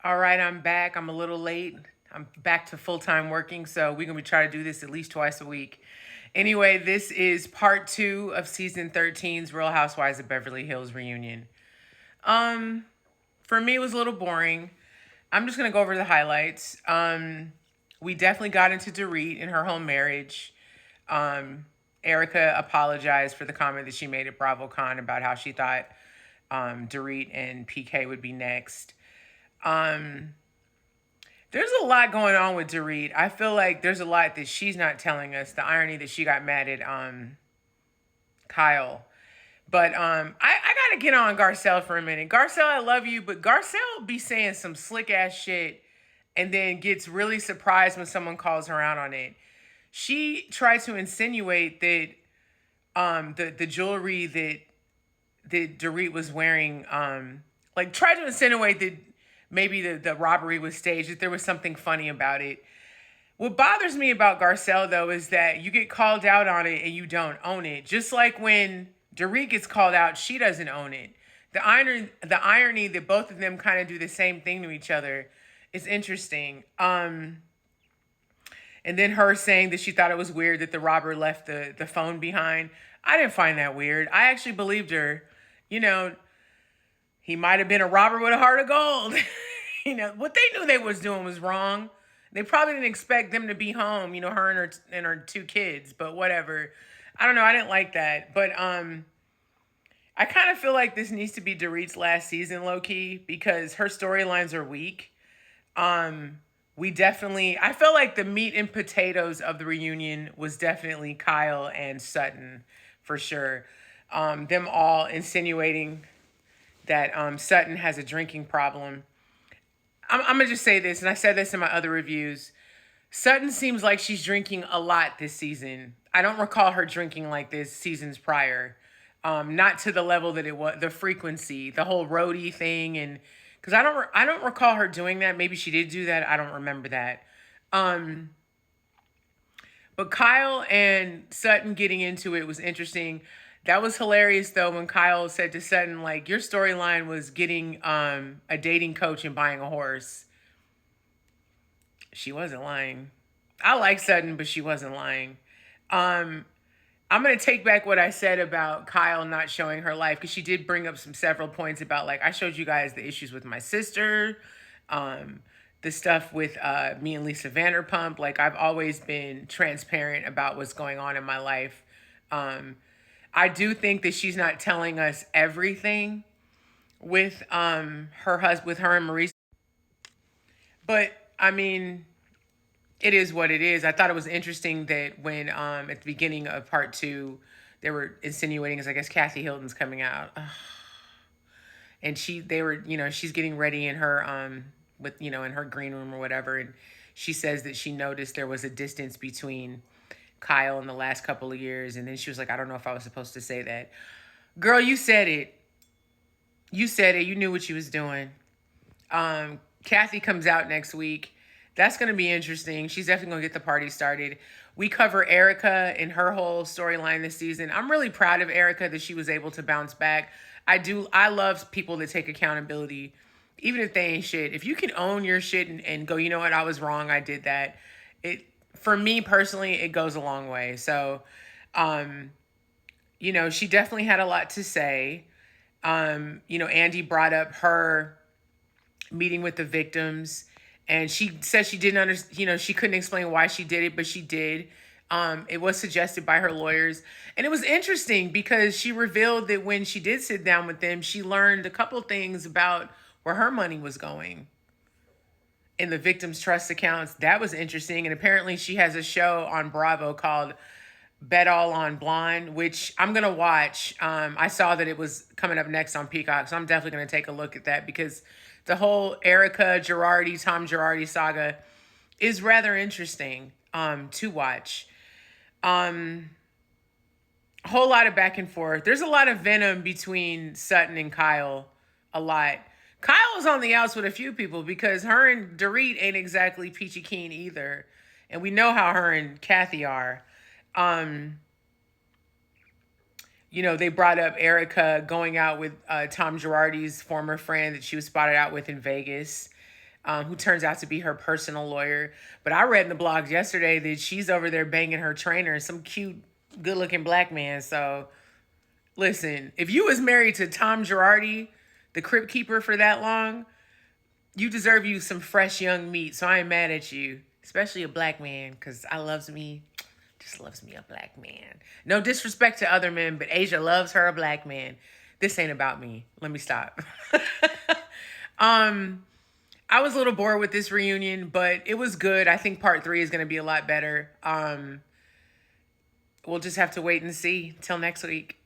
All right, I'm back. I'm a little late. I'm back to full time working, so we're gonna be trying to do this at least twice a week. Anyway, this is part two of season 13's Real Housewives of Beverly Hills reunion. Um, for me, it was a little boring. I'm just gonna go over the highlights. We definitely got into Dorit and her home marriage. Erica apologized for the comment that she made at BravoCon about how she thought Dorit and PK would be next. Um, there's a lot going on with Dorit. I feel like there's a lot that she's not telling us. The irony that she got mad at Kyle. But I gotta get on Garcelle for a minute. Garcelle, I love you, but Garcelle be saying some slick ass shit and then gets really surprised when someone calls her out on it. She tried to insinuate that the jewelry that Dorit was wearing, like tried to insinuate that maybe the robbery was staged, that there was something funny about it. What bothers me about Garcelle, though, is that you get called out on it and you don't own it. Just like when Dorit gets called out, she doesn't own it. The irony that both of them kind of do the same thing to each other is interesting. And then her saying that she thought it was weird that the robber left the phone behind. I didn't find that weird. I actually believed her. You know, he might have been a robber with a heart of gold. What they knew they was doing was wrong. They probably didn't expect them to be home, her and her two kids, but whatever. I don't know. I didn't like that. But I kind of feel like this needs to be Dorit's last season, low key, because her storylines are weak. I felt like the meat and potatoes of the reunion was definitely Kyle and Sutton, for sure. Them all insinuating that Sutton has a drinking problem. I'm going to just say this, and I said this in my other reviews. Sutton seems like she's drinking a lot this season. I don't recall her drinking like this seasons prior. Not to the level that it was, the frequency, the whole roadie thing, and because I don't recall her doing that. Maybe she did do that. I don't remember that. But Kyle and Sutton getting into it was interesting. That was hilarious, though, when Kyle said to Sutton, like, your storyline was getting a dating coach and buying a horse. She wasn't lying. I like Sutton, but she wasn't lying. I'm going to take back what I said about Kyle not showing her life, because she did bring up several points about, like, I showed you guys the issues with my sister, the stuff with me and Lisa Vanderpump. Like, I've always been transparent about what's going on in my life. I do think that she's not telling us everything with her husband, with her and Maurice. But I mean, it is what it is. I thought it was interesting that when at the beginning of part two, they were insinuating, as I guess Kathy Hilton's coming out, and she's getting ready in her in her green room or whatever, and she says that she noticed there was a distance between Kyle in the last couple of years, and then she was like, I don't know if I was supposed to say that. Girl, you said it. You said it. You knew what you was doing. Kathy comes out next week. That's going to be interesting. She's definitely going to get the party started. We cover Erica and her whole storyline this season. I'm really proud of Erica that she was able to bounce back. I love people that take accountability, even if they ain't shit. If you can own your shit and go, you know what, I was wrong, I did that. For me personally, it goes a long way. So, she definitely had a lot to say. Andy brought up her meeting with the victims, and she said she didn't understand, she couldn't explain why she did it, but she did. It was suggested by her lawyers. And it was interesting because she revealed that when she did sit down with them, she learned a couple things about where her money was going in the victims' trust accounts. That was interesting. And apparently she has a show on Bravo called Bet All on Blonde, which I'm going to watch. I saw that it was coming up next on Peacock, so I'm definitely going to take a look at that, because the whole Erica Girardi, Tom Girardi saga is rather interesting to watch. A whole lot of back and forth. There's a lot of venom between Sutton and Kyle. A lot. Kyle is on the outs with a few people because her and Dorit ain't exactly peachy keen either. And we know how her and Kathy are. They brought up Erica going out with Tom Girardi's former friend that she was spotted out with in Vegas. who turns out to be her personal lawyer. But I read in the blogs yesterday that she's over there banging her trainer, some cute, good-looking black man. So listen, if you was married to Tom Girardi, the Crypt Keeper, for that long, you deserve you some fresh young meat. So I ain't mad at you, especially a black man, because I loves me. Just loves me a black man. No disrespect to other men, but Asia loves her a black man. This ain't about me. Let me stop. I was a little bored with this reunion, but it was good. I think part 3 is going to be a lot better. We'll just have to wait and see till next week.